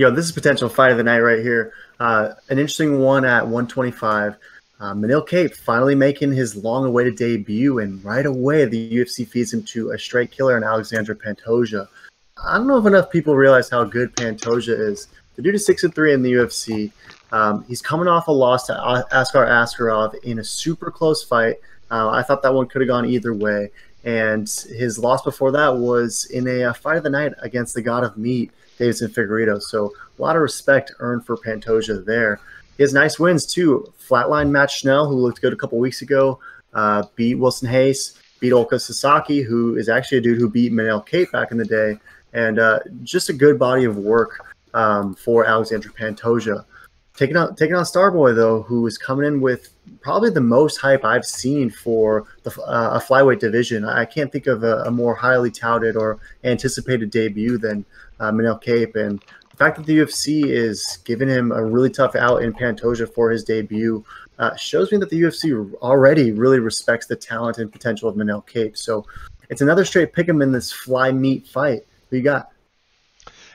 This is potential fight of the night right here. An interesting one at 125. Manel Kape finally making his long-awaited debut, and right away the UFC feeds him to a straight killer in Alexandre Pantoje. I don't know if enough people realize how good Pantoje is. The dude is 6-3 in the UFC. He's coming off a loss to Askar Askarov in a super close fight. I thought that one could have gone either way. And his loss before that was in a fight of the night against the god of meat, Davidson Figueiredo. So a lot of respect earned for Pantoje there. He has nice wins too. Flatline Matt Schnell, who looked good a couple weeks ago, beat Wilson Hayes, beat Olka Sasaki, who is actually a dude who beat Manel Kape back in the day. And just a good body of work for Alexandre Pantoje. Taking on Starboy, though, who is coming in with probably the most hype I've seen for a flyweight division. I can't think of a more highly touted or anticipated debut than Manel Kape. And the fact that the UFC is giving him a really tough out in Pantoje for his debut shows me that the UFC already really respects the talent and potential of Manel Kape. So it's another straight pick him in this fly meat fight. Who you got?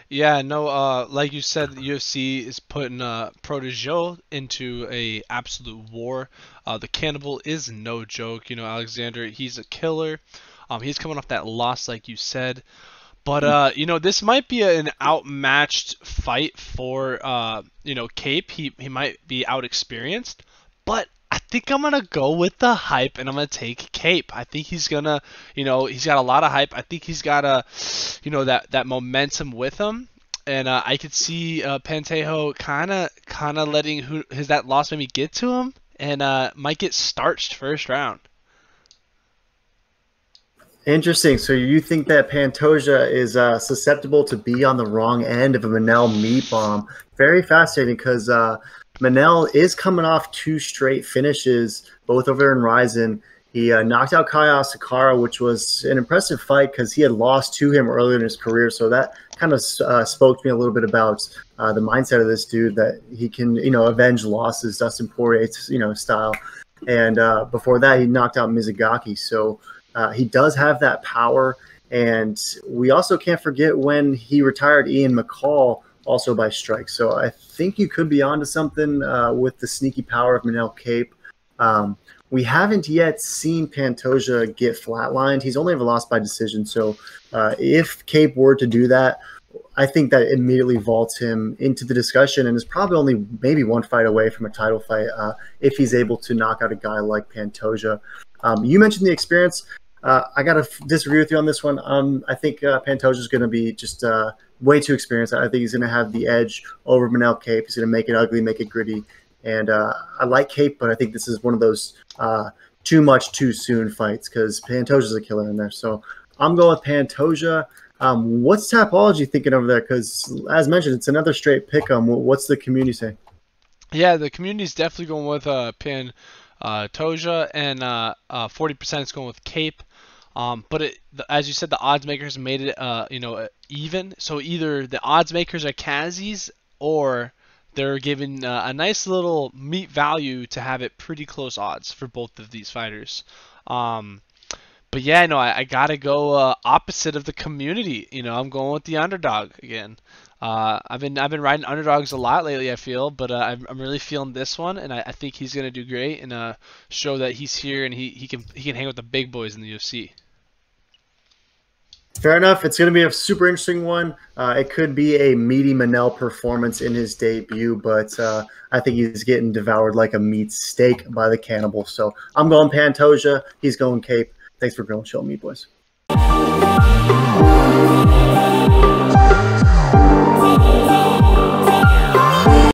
Yeah, no, like you said, the UFC is putting Protégé into a absolute war. The cannibal is no joke. Alexander, he's a killer. He's coming off that loss, like you said. But, this might be an outmatched fight for, Kape. He might be out-experienced. But I think I'm going to go with the hype, and I'm going to take Kape. I think he's going to, he's got a lot of hype. I think he's got that momentum with him. And I could see Pantoje kind of letting that loss maybe get to him, and might get starched first round. Interesting. So you think that Pantoje is susceptible to be on the wrong end of a Manel meat bomb? Very fascinating, because Manel is coming off 2 straight finishes, both over in Ryzen. He knocked out Kaya Asakara, which was an impressive fight because he had lost to him earlier in his career. So that kind of spoke to me a little bit about the mindset of this dude, that he can, avenge losses, Dustin Poirier, style. And before that, he knocked out Mizugaki. So he does have that power. And we also can't forget when he retired Ian McCall, also by strike. So I think you could be onto something with the sneaky power of Manel Kape. We haven't yet seen Pantoje get flatlined. He's only ever lost by decision. So if Kape were to do that, I think that immediately vaults him into the discussion, and is probably only maybe one fight away from a title fight if he's able to knock out a guy like Pantoje. You mentioned the experience. I got to disagree with you on this one. I think Pantoje is going to be just way too experienced. I think he's going to have the edge over Manel Kape. He's going to make it ugly, make it gritty. And I like Kape, but I think this is one of those too much too soon fights, because Pantoje is a killer in there. So I'm going with Pantoje. What's Tapology thinking over there? Because as mentioned, it's another straight pick 'em. What's the community saying? Yeah, the community's definitely going with Pantoje, and 40% is going with Kape. But as you said, the odds makers made it even. So either the odds makers are Kazis, or they're giving a nice little meat value to have it pretty close odds for both of these fighters. But yeah, no, I gotta go opposite of the community. I'm going with the underdog again. I've been riding underdogs a lot lately, I feel, but I'm really feeling this one, and I think he's gonna do great and show that he's here and he can hang with the big boys in the UFC. Fair enough. It's going to be a super interesting one. It could be a meaty Manel performance in his debut, but I think he's getting devoured like a meat steak by the cannibal. So I'm going Pantoje. He's going Kape. Thanks for grilling, show, meat boys.